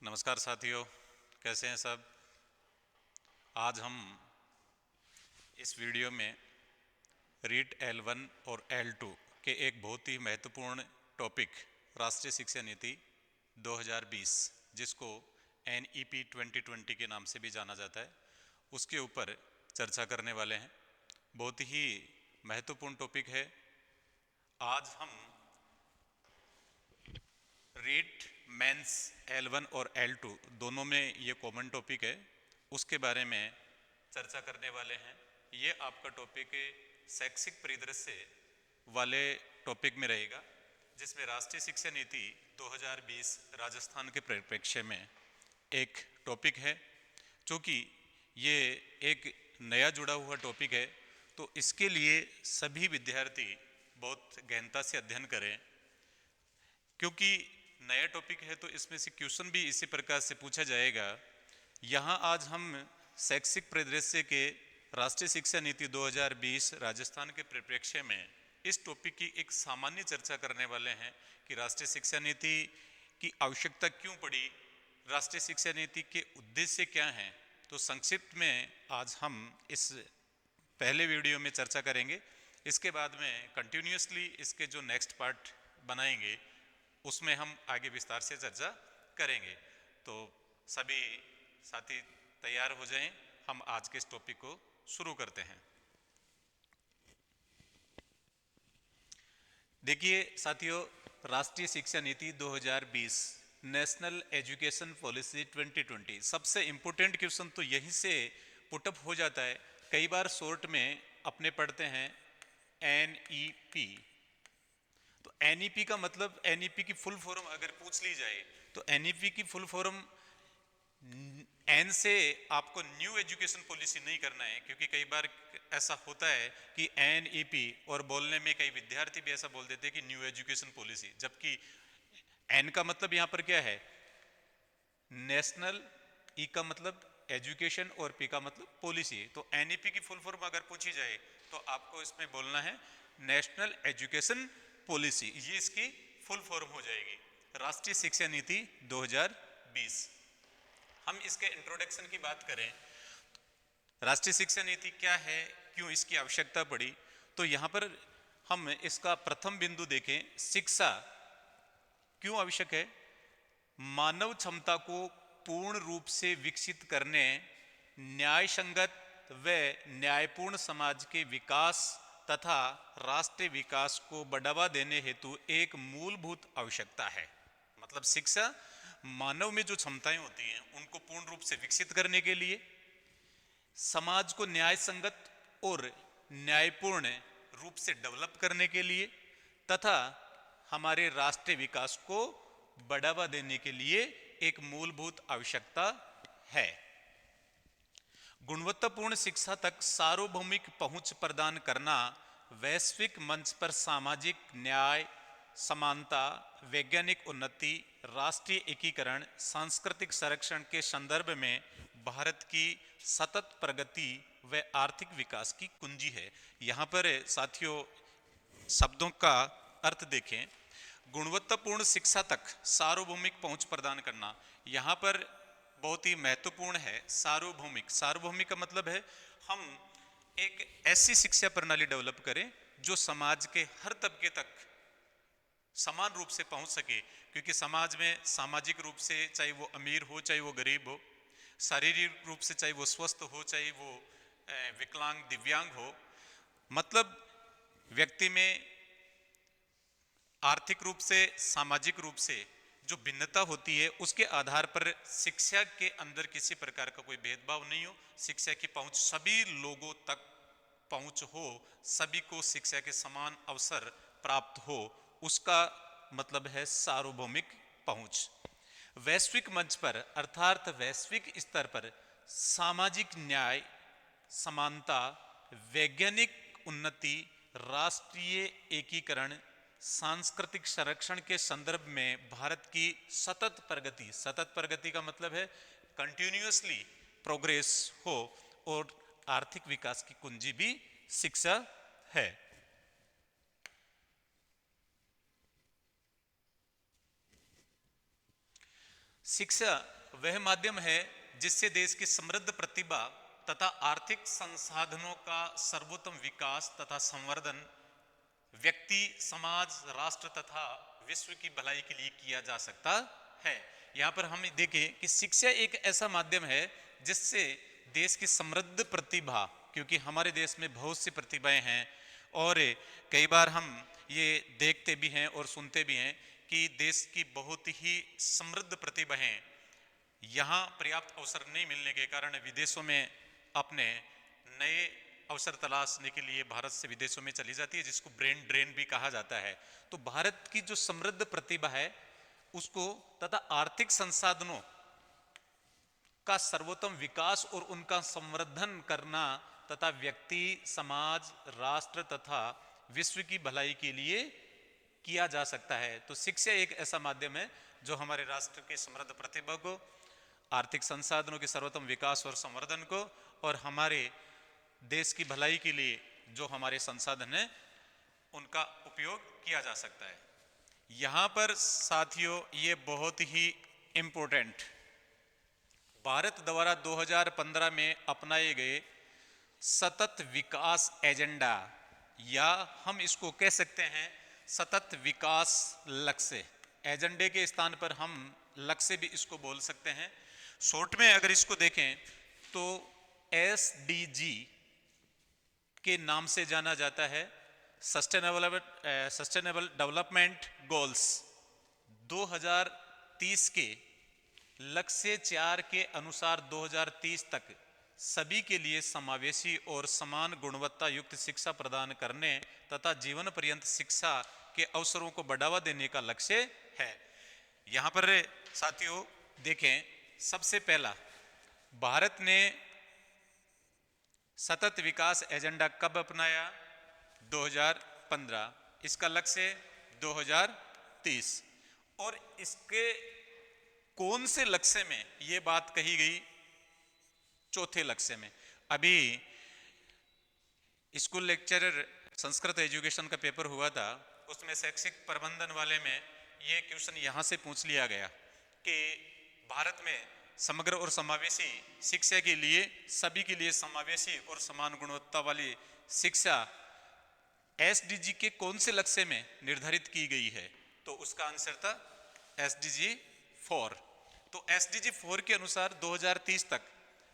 नमस्कार साथियों, कैसे हैं सब। आज हम इस वीडियो में रीट L1 और L2 के एक बहुत ही महत्वपूर्ण टॉपिक राष्ट्रीय शिक्षा नीति 2020 जिसको NEP 2020 के नाम से भी जाना जाता है, उसके ऊपर चर्चा करने वाले हैं। बहुत ही महत्वपूर्ण टॉपिक है। आज हम रीट मेंस L1 और L2 दोनों में ये कॉमन टॉपिक है, उसके बारे में चर्चा करने वाले हैं। ये आपका टॉपिक शैक्षिक परिदृश्य वाले टॉपिक में रहेगा, जिसमें राष्ट्रीय शिक्षा नीति 2020 राजस्थान के परिप्रेक्ष्य में एक टॉपिक है। क्योंकि ये एक नया जुड़ा हुआ टॉपिक है, तो इसके लिए सभी विद्यार्थी बहुत गहनता से अध्ययन करें। क्योंकि नया टॉपिक है तो इसमें से क्वेश्चन भी इसी प्रकार से पूछा जाएगा। यहाँ आज हम शैक्षिक परिदृश्य के राष्ट्रीय शिक्षा नीति 2020 राजस्थान के परिप्रेक्ष्य में इस टॉपिक की एक सामान्य चर्चा करने वाले हैं कि राष्ट्रीय शिक्षा नीति की आवश्यकता क्यों पड़ी, राष्ट्रीय शिक्षा नीति के उद्देश्य क्या हैं। तो संक्षिप्त में आज हम इस पहले वीडियो में चर्चा करेंगे। इसके बाद में कंटिन्यूसली इसके जो नेक्स्ट पार्ट बनाएंगे उसमें हम आगे विस्तार से चर्चा करेंगे। तो सभी साथी तैयार हो जाएं, हम आज के इस टॉपिक को शुरू करते हैं। देखिए साथियों, राष्ट्रीय शिक्षा नीति 2020 नेशनल एजुकेशन पॉलिसी 2020 सबसे इंपॉर्टेंट क्वेश्चन तो यहीं से पुटअप हो जाता है। कई बार शॉर्ट में अपने पढ़ते हैं NEP। तो NEP का मतलब, NEP की फुल फॉर्म अगर पूछ ली जाए तो NEP की फुल फॉर्म N से आपको न्यू एजुकेशन पॉलिसी नहीं करना है, क्योंकि कई बार ऐसा होता है कि NEP और बोलने में कई विद्यार्थी भी ऐसा बोल देते हैं कि न्यू एजुकेशन पॉलिसी, जबकि N का मतलब यहां पर क्या है, नेशनल, E का मतलब एजुकेशन और P का मतलब पॉलिसी। तो NEP की फुल फॉर्म अगर पूछी जाए तो आपको इसमें बोलना है नेशनल एजुकेशन पॉलिसी, ये इसकी फुल फॉर्म हो जाएगी, राष्ट्रीय शिक्षा नीति 2020। हम इसके इंट्रोडक्शन की बात करें, राष्ट्रीय शिक्षा नीति क्या है, क्यों इसकी आवश्यकता पड़ी, तो यहां पर हम इसका प्रथम बिंदु देखें। शिक्षा क्यों आवश्यक है? मानव क्षमता को पूर्ण रूप से विकसित करने, न्याय संगत व न्यायपूर्ण समाज के विकास तथा राष्ट्रीय विकास को बढ़ावा देने हेतु एक मूलभूत आवश्यकता है। मतलब शिक्षा मानव में जो क्षमताएं होती हैं उनको पूर्ण रूप से विकसित करने के लिए, समाज को न्याय संगत और न्यायपूर्ण रूप से डेवलप करने के लिए तथा हमारे राष्ट्रीय विकास को बढ़ावा देने के लिए एक मूलभूत आवश्यकता है। गुणवत्तापूर्ण शिक्षा तक सार्वभौमिक पहुंच प्रदान करना, वैश्विक मंच पर सामाजिक न्याय, समानता, वैज्ञानिक उन्नति, राष्ट्रीय एकीकरण, सांस्कृतिक संरक्षण के संदर्भ में भारत की सतत प्रगति व आर्थिक विकास की कुंजी है। यहाँ पर साथियों शब्दों का अर्थ देखें। गुणवत्तापूर्ण शिक्षा तक सार्वभौमिक पहुंच प्रदान करना, यहाँ पर बहुत ही महत्वपूर्ण है। सार्वभौमिक, सार्वभौमिक का मतलब है हम एक ऐसी शिक्षा प्रणाली डेवलप करें जो समाज के हर तबके तक समान रूप से पहुंच सके, क्योंकि समाज में सामाजिक रूप से चाहे वो अमीर हो चाहे वो गरीब हो, शारीरिक रूप से चाहे वो स्वस्थ हो चाहे वो विकलांग दिव्यांग हो, मतलब व्यक्ति में आर्थिक रूप से सामाजिक रूप से जो भिन्नता होती है उसके आधार पर शिक्षा के अंदर किसी प्रकार का कोई भेदभाव नहीं हो, शिक्षा की पहुंच सभी लोगों तक पहुंच हो, सभी को शिक्षा के समान अवसर प्राप्त हो, उसका मतलब है सार्वभौमिक पहुंच। वैश्विक मंच पर अर्थात वैश्विक स्तर पर सामाजिक न्याय, समानता, वैज्ञानिक उन्नति, राष्ट्रीय एकीकरण, सांस्कृतिक संरक्षण के संदर्भ में भारत की सतत प्रगति, सतत प्रगति का मतलब है कंटिन्यूअसली प्रोग्रेस हो, और आर्थिक विकास की कुंजी भी शिक्षा है। शिक्षा वह माध्यम है जिससे देश की समृद्ध प्रतिभा तथा आर्थिक संसाधनों का सर्वोत्तम विकास तथा संवर्धन व्यक्ति, समाज, राष्ट्र तथा विश्व की भलाई के लिए किया जा सकता है। यहाँ पर हम देखें कि शिक्षा एक ऐसा माध्यम है जिससे देश की समृद्ध प्रतिभा, क्योंकि हमारे देश में बहुत सी प्रतिभाएं हैं और कई बार हम ये देखते भी हैं और सुनते भी हैं कि देश की बहुत ही समृद्ध प्रतिभाएं यहाँ पर्याप्त अवसर नहीं मिलने के कारण विदेशों में अपने नए अवसर तलाशने के लिए भारत से विदेशों में चली जाती है, जिसको ब्रेन ड्रेन भी कहा जाता है। तो भारत की जो समृद्ध प्रतिभा है उसको तथा आर्थिक संसाधनों का सर्वोत्तम विकास और उनका संवर्धन करना तथा व्यक्ति, समाज, राष्ट्र तथा विश्व की भलाई के लिए किया जा सकता है। तो शिक्षा एक ऐसा माध्यम है जो हमारे राष्ट्र की समृद्ध प्रतिभा को, आर्थिक संसाधनों के सर्वोत्तम विकास और संवर्धन को और हमारे देश की भलाई के लिए जो हमारे संसाधन हैं उनका उपयोग किया जा सकता है। यहाँ पर साथियों ये बहुत ही इम्पोर्टेंट भारत द्वारा 2015 में अपनाए गए सतत विकास एजेंडा, या हम इसको कह सकते हैं सतत विकास लक्ष्य, एजेंडे के स्थान पर हम लक्ष्य भी इसको बोल सकते हैं। शॉर्ट में अगर इसको देखें तो SDG के नाम से जाना जाता है, सस्टेनेबल डेवलपमेंट गोल्स। 2030 के लक्ष्य 4 के अनुसार 2030 तक सभी के लिए समावेशी और समान गुणवत्ता युक्त शिक्षा प्रदान करने तथा जीवन पर्यंत शिक्षा के अवसरों को बढ़ावा देने का लक्ष्य है। यहाँ पर साथियों देखें, सबसे पहला भारत ने सतत विकास एजेंडा कब अपनाया? 2015। इसका लक्ष्य 2030। और इसके कौन से लक्ष्य में ये बात कही गई? चौथे लक्ष्य में। अभी स्कूल लेक्चरर संस्कृत एजुकेशन का पेपर हुआ था, उसमें शैक्षिक प्रबंधन वाले में ये क्वेश्चन यहाँ से पूछ लिया गया कि भारत में समग्र और समावेशी शिक्षा के लिए, सभी के लिए समावेशी और समान गुणवत्ता वाली शिक्षा SDG के कौन से लक्ष्य में निर्धारित की गई है? तो उसका आंसर था SDG 4। तो SDG 4 के अनुसार 2030 तक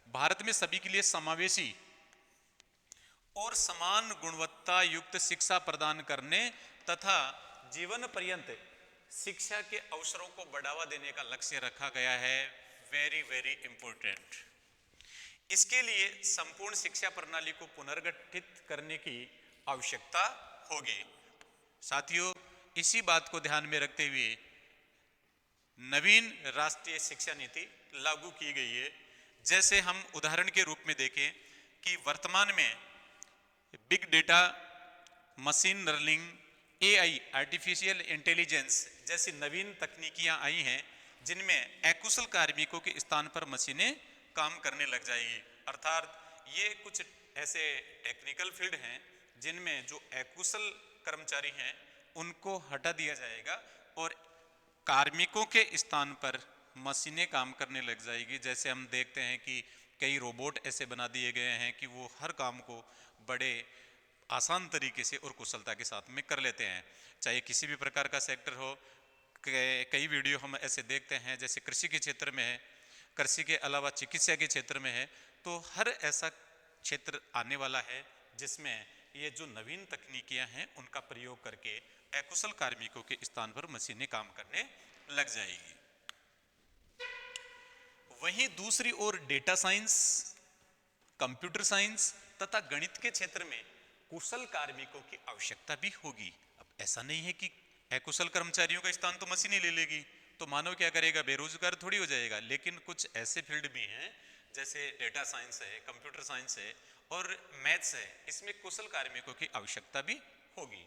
भारत में सभी के लिए समावेशी और समान गुणवत्ता युक्त शिक्षा प्रदान करने तथा जीवन पर्यंत शिक्षा के अवसरों को बढ़ावा देने का लक्ष्य रखा गया है। Very very important. इसके लिए संपूर्ण शिक्षा प्रणाली को पुनर्गठित करने की आवश्यकता होगी। साथियों, इसी बात को ध्यान में रखते हुए नवीन राष्ट्रीय शिक्षा नीति लागू की गई है। जैसे हम उदाहरण के रूप में देखें कि वर्तमान में big data, machine learning, AI artificial intelligence जैसी नवीन तकनीकियां आई हैं जिनमें अकुशल कार्मिकों के स्थान पर मशीनें काम करने लग जाएगी। अर्थात ये कुछ ऐसे टेक्निकल फील्ड हैं जिनमें जो अकुशल कर्मचारी हैं उनको हटा दिया जाएगा और कार्मिकों के स्थान पर मशीनें काम करने लग जाएगी। जैसे हम देखते हैं कि कई रोबोट ऐसे बना दिए गए हैं कि वो हर काम को बड़े आसान तरीके से और कुशलता के साथ में कर लेते हैं, चाहे किसी भी प्रकार का सेक्टर हो। कई वीडियो हम ऐसे देखते हैं जैसे कृषि के क्षेत्र में है, कृषि के अलावा चिकित्सा के क्षेत्र में है। तो हर ऐसा क्षेत्र आने वाला है जिसमें ये जो नवीन तकनीकियां हैं उनका प्रयोग करके अकुशल कार्मिकों के स्थान पर मशीनें काम करने लग जाएगी। वहीं दूसरी ओर डेटा साइंस, कंप्यूटर साइंस तथा गणित के क्षेत्र में कुशल कार्मिकों की आवश्यकता भी होगी। अब ऐसा नहीं है कि अकुशल कर्मचारियों का स्थान तो मशीनें ले लेगी, तो मानव क्या करेगा? बेरोजगार थोड़ी हो जाएगा। लेकिन कुछ ऐसे फील्ड भी हैं जैसे डेटा साइंस है, कंप्यूटर साइंस है और मैथ्स है, इसमें कुशल कार्मिकों की आवश्यकता भी होगी।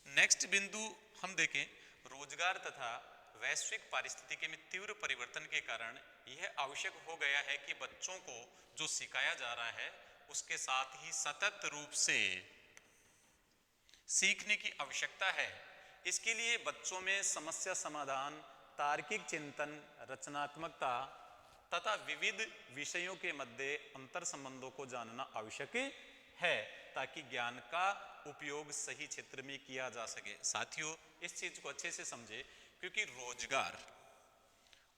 नेक्स्ट बिंदु हम देखें, रोजगार तथा वैश्विक पारिस्थितिकी में तीव्र परिवर्तन के कारण यह आवश्यक हो गया है कि बच्चों को जो सिखाया जा रहा है उसके साथ ही सतत रूप से सीखने की आवश्यकता है। इसके लिए बच्चों में समस्या समाधान, तार्किक चिंतन, रचनात्मकता तथा विविध विषयों के मध्य अंतर संबंधों को जानना आवश्यक है ताकि ज्ञान का उपयोग सही क्षेत्र में किया जा सके। साथियों, इस चीज को अच्छे से समझे, क्योंकि रोजगार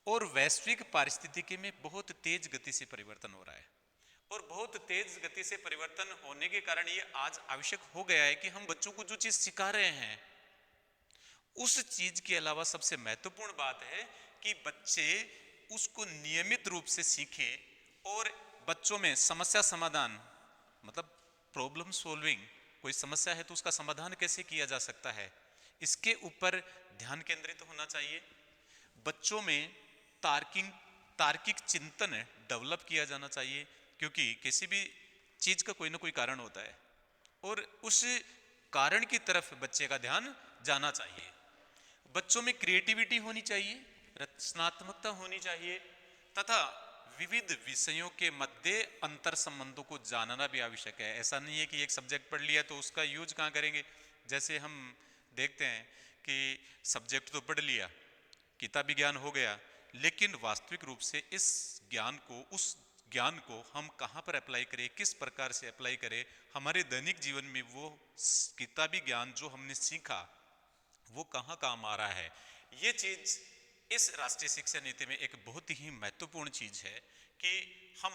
और वैश्विक पारिस्थितिकी में बहुत तेज गति से परिवर्तन हो रहा है, और बहुत तेज गति से परिवर्तन होने के कारण ये आज आवश्यक हो गया है कि हम बच्चों को जो चीज सिखा रहे हैं उस चीज के अलावा सबसे महत्वपूर्ण बात है कि बच्चे उसको नियमित रूप से सीखें और बच्चों में समस्या समाधान, मतलब प्रॉब्लम सॉल्विंग, कोई समस्या है तो उसका समाधान कैसे किया जा सकता है, इसके ऊपर ध्यान केंद्रित होना चाहिए। बच्चों में तार्किक चिंतन डेवलप किया जाना चाहिए, क्योंकि किसी भी चीज का कोई ना कोई कारण होता है और उस कारण की तरफ बच्चे का ध्यान जाना चाहिए। बच्चों में क्रिएटिविटी होनी चाहिए, रचनात्मकता होनी चाहिए तथा विविध विषयों के मध्य अंतर संबंधों को जानना भी आवश्यक है। ऐसा नहीं है कि एक सब्जेक्ट पढ़ लिया तो उसका यूज कहाँ करेंगे। जैसे हम देखते हैं कि सब्जेक्ट तो पढ़ लिया, किताबी ज्ञान हो गया, लेकिन वास्तविक रूप से इस ज्ञान को, उस ज्ञान को हम कहाँ पर अप्लाई करें, किस प्रकार से अप्लाई करें, हमारे दैनिक जीवन में वो किताबी ज्ञान जो हमने सीखा वो कहाँ काम आ रहा है। ये चीज इस राष्ट्रीय शिक्षा नीति में एक बहुत ही महत्वपूर्ण चीज है कि हम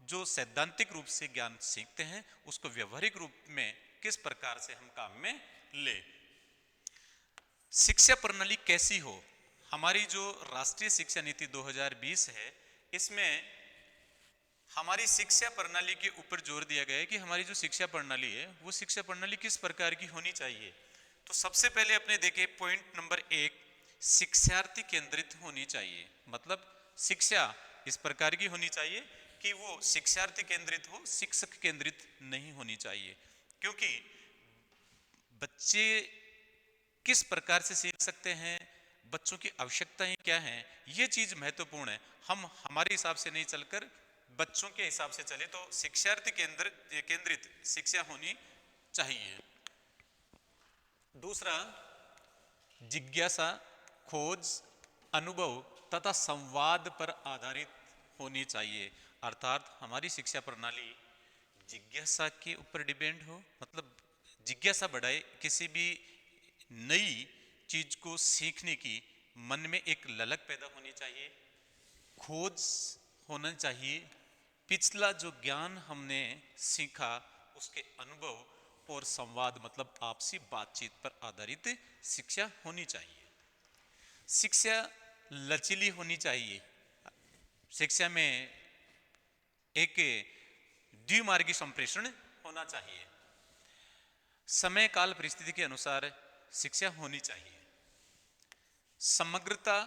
जो सैद्धांतिक रूप से ज्ञान सीखते हैं उसको व्यवहारिक रूप में किस प्रकार से हम काम में ले। शिक्षा प्रणाली कैसी हो, हमारी जो राष्ट्रीय शिक्षा नीति 2020 है इसमें हमारी शिक्षा प्रणाली के ऊपर जोर दिया गया है कि हमारी जो शिक्षा प्रणाली है वो शिक्षा प्रणाली किस प्रकार की होनी चाहिए। तो सबसे पहले अपने देखे पॉइंट नंबर 1, शिक्षार्थी केंद्रित होनी चाहिए। मतलब शिक्षा इस प्रकार की होनी चाहिए कि वो शिक्षार्थी केंद्रित हो, शिक्षक केंद्रित नहीं होनी चाहिए। क्योंकि बच्चे किस प्रकार से सीख सकते हैं, बच्चों की आवश्यकताएं क्या हैं, ये चीज महत्वपूर्ण है। हम हमारे हिसाब से नहीं चलकर बच्चों के हिसाब से चले तो शिक्षार्थी केंद्रित शिक्षा होनी चाहिए। दूसरा, जिज्ञासा, खोज, अनुभव तथा संवाद पर आधारित होनी चाहिए। अर्थात हमारी शिक्षा प्रणाली जिज्ञासा के ऊपर डिपेंड हो, मतलब जिज्ञासा बढ़ाए, किसी भी नई चीज को सीखने की मन में एक ललक पैदा होनी चाहिए, खोज होना चाहिए, पिछला जो ज्ञान हमने सीखा उसके अनुभव और संवाद मतलब आपसी बातचीत पर आधारित शिक्षा होनी चाहिए। शिक्षा लचीली होनी चाहिए। शिक्षा में एक द्विमार्गी संप्रेषण होना चाहिए। समय काल परिस्थिति के अनुसार शिक्षा होनी चाहिए। समग्रता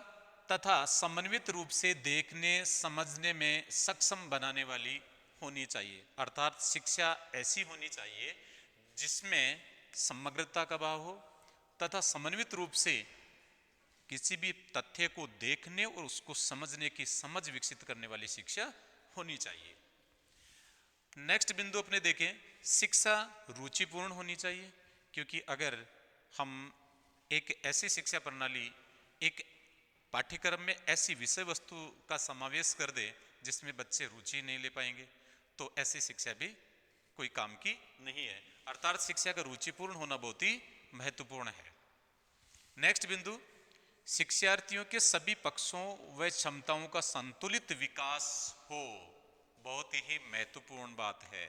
तथा समन्वित रूप से देखने समझने में सक्षम बनाने वाली होनी चाहिए। अर्थात शिक्षा ऐसी होनी चाहिए जिसमें समग्रता का भाव हो तथा समन्वित रूप से किसी भी तथ्य को देखने और उसको समझने की समझ विकसित करने वाली शिक्षा होनी चाहिए। नेक्स्ट बिंदु अपने देखें, शिक्षा रुचिपूर्ण होनी चाहिए। क्योंकि अगर हम एक ऐसी शिक्षा प्रणाली, एक पाठ्यक्रम में ऐसी विषय वस्तु का समावेश कर दे जिसमें बच्चे रुचि नहीं ले पाएंगे तो ऐसी शिक्षा भी कोई काम की नहीं है। अर्थात शिक्षा का रुचिपूर्ण होना बहुत ही महत्वपूर्ण है। नेक्स्ट बिंदु, शिक्षार्थियों के सभी पक्षों व क्षमताओं का संतुलित विकास हो। बहुत ही महत्वपूर्ण बात है।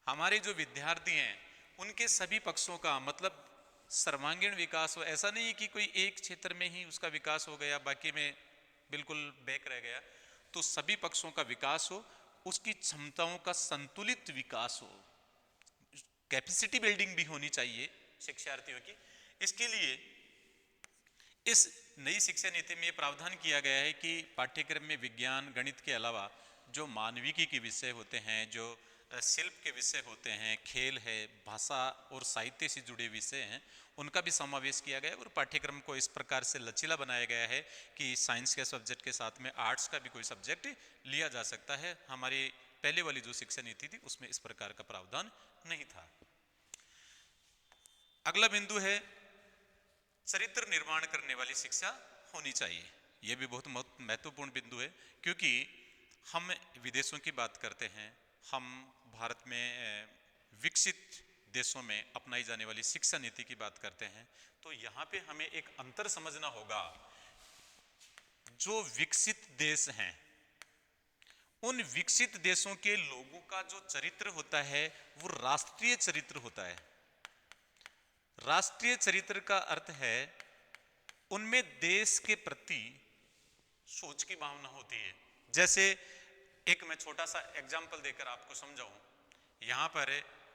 हमारे जो विद्यार्थी हैं उनके सभी पक्षों का मतलब सर्वांगीण विकास हो। ऐसा नहीं है कि कोई एक क्षेत्र में ही उसका विकास हो गया बाकी में बिल्कुल बैक रह गया। तो सभी पक्षों का विकास हो, उसकी क्षमताओं का संतुलित विकास हो, कैपेसिटी बिल्डिंग भी होनी चाहिए शिक्षार्थियों की। इसके लिए इस नई शिक्षा नीति में प्रावधान किया गया है कि पाठ्यक्रम में विज्ञान गणित के अलावा जो मानविकी के विषय होते हैं, जो शिल्प के विषय होते हैं, खेल है, भाषा और साहित्य से जुड़े विषय हैं, उनका भी समावेश किया गया है। और पाठ्यक्रम को इस प्रकार से लचीला बनाया गया है कि साइंस के सब्जेक्ट के साथ में आर्ट्स का भी कोई सब्जेक्ट लिया जा सकता है। हमारी पहले वाली जो शिक्षा नीति थी उसमें इस प्रकार का प्रावधान नहीं था। अगला बिंदु है चरित्र निर्माण करने वाली शिक्षा होनी चाहिए। यह भी बहुत महत्वपूर्ण बिंदु है, क्योंकि हम विदेशों की बात करते हैं, हम भारत में विकसित देशों में अपनाई जाने वाली शिक्षा नीति की बात करते हैं, तो यहाँ पे हमें एक अंतर समझना होगा। जो विकसित देश हैं, उन विकसित देशों के लोगों का जो चरित्र होता है वो राष्ट्रीय चरित्र होता है। राष्ट्रीय चरित्र का अर्थ है उनमें देश के प्रति सोच की भावना होती है। जैसे एक मैं छोटा सा एग्जाम्पल देकर आपको समझाऊं, यहां पर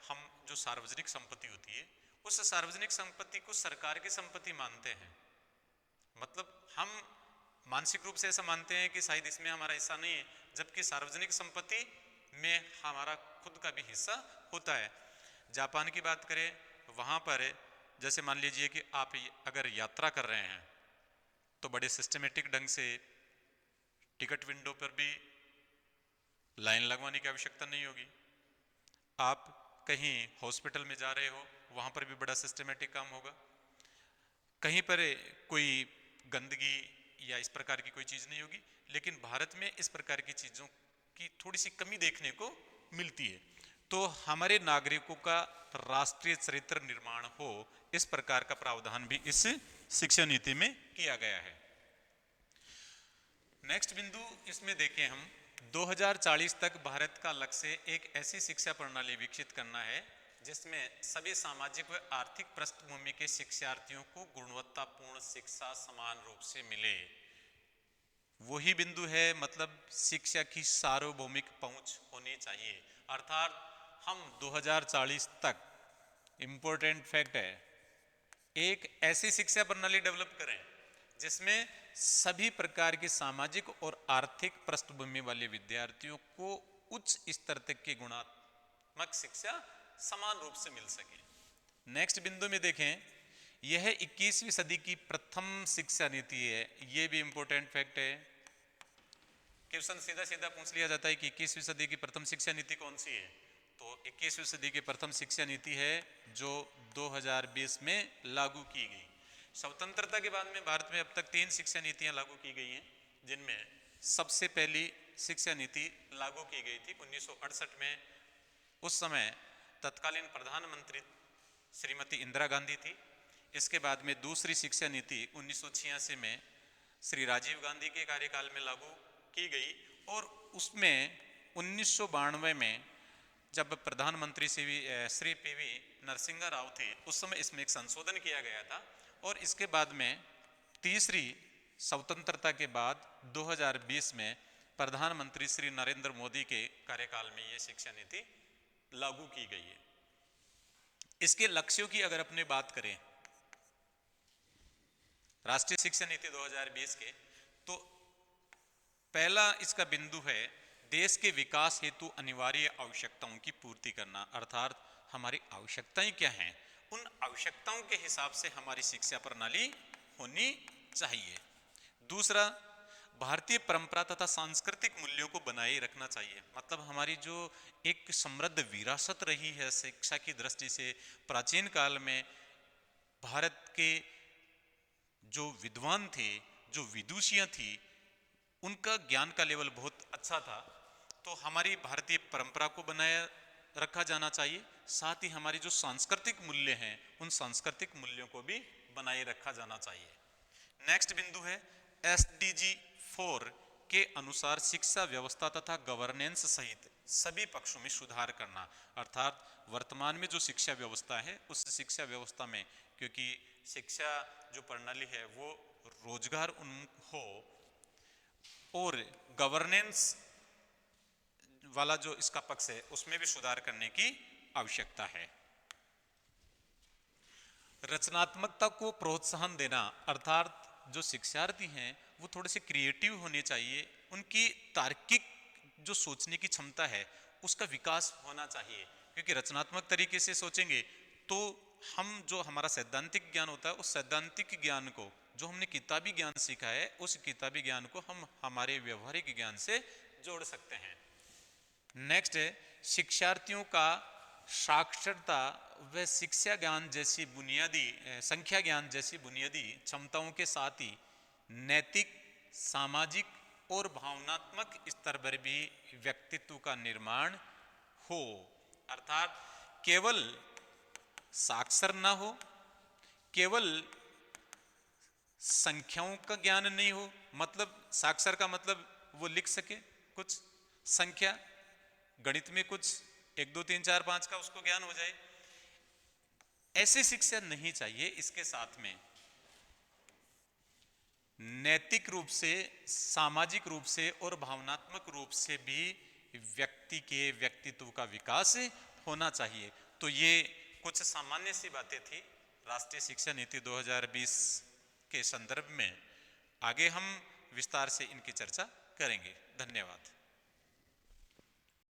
हम जो सार्वजनिक संपत्ति होती है, उस सार्वजनिक संपत्ति को सरकार की संपत्ति मानते हैं। मतलब हम मानसिक रूप से ऐसा मानते हैं कि शायद इसमें हमारा हिस्सा नहीं है, जबकि सार्वजनिक संपत्ति में हमारा खुद का भी हिस्सा होता है। जापान की बात करें, वहां पर जैसे मान लीजिए कि आप अगर यात्रा कर रहे हैं तो बड़े सिस्टमेटिक ढंग से टिकट विंडो पर भी लाइन लगवाने की आवश्यकता नहीं होगी। आप कहीं हॉस्पिटल में जा रहे हो, वहां पर भी बड़ा सिस्टमेटिक काम होगा। कहीं पर कोई गंदगी या इस प्रकार की कोई चीज नहीं होगी। लेकिन भारत में इस प्रकार की चीजों की थोड़ी सी कमी देखने को मिलती है। तो हमारे नागरिकों का राष्ट्रीय चरित्र निर्माण हो, इस प्रकार का प्रावधान भी इस शिक्षा नीति में किया गया है। नेक्स्ट बिंदु इसमें देखें हम, 2040 तक भारत का लक्ष्य एक ऐसी शिक्षा प्रणाली विकसित करना है जिसमें सभी सामाजिक व आर्थिक पृष्ठभूमि के शिक्षार्थियों को गुणवत्तापूर्ण शिक्षा समान रूप से मिले। वही बिंदु है, मतलब शिक्षा की सार्वभौमिक पहुंच होनी चाहिए। अर्थात हम 2040 तक, इंपॉर्टेंट फैक्ट है, एक ऐसी शिक्षा प्रणाली डेवलप करें जिसमें सभी प्रकार की सामाजिक और आर्थिक पृष्ठभूमि वाले विद्यार्थियों को उच्च स्तर तक की गुणात्मक शिक्षा समान रूप से मिल सके। नेक्स्ट बिंदु में देखें, यह 21वीं सदी की प्रथम शिक्षा नीति है। यह भी इंपॉर्टेंट फैक्ट है। क्वेश्चन सीधा सीधा पूछ लिया जाता है कि 21वीं सदी की प्रथम शिक्षा नीति कौन सी है, तो 21वीं सदी की प्रथम शिक्षा नीति है जो 2020 में लागू की गई। स्वतंत्रता के बाद में भारत में अब तक 3 शिक्षा नीतियां लागू की गई हैं, जिनमें सबसे पहली शिक्षा नीति लागू की गई थी 1968 में। उस समय तत्कालीन प्रधानमंत्री श्रीमती इंदिरा गांधी थी। इसके बाद में दूसरी शिक्षा नीति 1986 में श्री राजीव गांधी के कार्यकाल में लागू की गई, और उसमें 1992 में जब प्रधानमंत्री श्री पीवी नरसिम्हा राव थे, उस समय इसमें एक संशोधन किया गया था। और इसके बाद में तीसरी स्वतंत्रता के बाद 2020 में प्रधानमंत्री श्री नरेंद्र मोदी के कार्यकाल में यह शिक्षा नीति लागू की गई है। इसके लक्ष्यों की अगर अपने बात करें राष्ट्रीय शिक्षा नीति 2020 के, तो पहला इसका बिंदु है देश के विकास हेतु अनिवार्य आवश्यकताओं की पूर्ति करना। अर्थात हमारी आवश्यकताएं क्या हैं, उन आवश्यकताओं के हिसाब से हमारी शिक्षा प्रणाली होनी चाहिए। दूसरा, भारतीय परंपरा तथा सांस्कृतिक मूल्यों को बनाए रखना चाहिए। मतलब हमारी जो एक समृद्ध विरासत रही है शिक्षा की दृष्टि से, प्राचीन काल में भारत के जो विद्वान थे, जो विदुषियां थी, उनका ज्ञान का लेवल बहुत अच्छा था। तो हमारी भारतीय परंपरा को बनाए रखा जाना चाहिए। साथ ही हमारी जो सांस्कृतिक मूल्य हैं, उन सांस्कृतिक मूल्यों को भी बनाए रखा जाना चाहिए। नेक्स्ट बिंदु है SDG 4 के अनुसार शिक्षा व्यवस्था तथा गवर्नेंस सहित सभी पक्षों में सुधार करना। अर्थात वर्तमान में जो शिक्षा व्यवस्था है, उस शिक्षा व्यवस्था में, क्योंकि शिक्षा जो प्रणाली है वो रोजगार उन्मुख हो और गवर्नेंस वाला जो इसका पक्ष है उसमें भी सुधार करने की आवश्यकता है। रचनात्मकता को प्रोत्साहन देना, अर्थात जो शिक्षार्थी हैं वो थोड़े से क्रिएटिव होने चाहिए। उनकी तार्किक जो सोचने की क्षमता है उसका विकास होना चाहिए, क्योंकि रचनात्मक तरीके से सोचेंगे तो हम जो हमारा सैद्धांतिक ज्ञान होता है, उस सैद्धांतिक ज्ञान को, जो हमने किताबी ज्ञान सीखा है, उस किताबी ज्ञान को हम हमारे व्यवहारिक ज्ञान से जोड़ सकते हैं। नेक्स्ट है शिक्षार्थियों का साक्षरता व शिक्षा ज्ञान जैसी बुनियादी संख्या ज्ञान जैसी बुनियादी क्षमताओं के साथ ही नैतिक, सामाजिक और भावनात्मक स्तर पर भी व्यक्तित्व का निर्माण हो। अर्थात केवल साक्षर ना हो, केवल संख्याओं का ज्ञान नहीं हो, मतलब साक्षर का मतलब वो लिख सके कुछ संख्या, गणित में कुछ 1 2 3 4 5 का उसको ज्ञान हो जाए, ऐसी शिक्षा नहीं चाहिए। इसके साथ में नैतिक रूप से, सामाजिक रूप से और भावनात्मक रूप से भी व्यक्ति के व्यक्तित्व का विकास होना चाहिए। तो ये कुछ सामान्य सी बातें थी राष्ट्रीय शिक्षा नीति 2020 के संदर्भ में। आगे हम विस्तार से इनकी चर्चा करेंगे। धन्यवाद।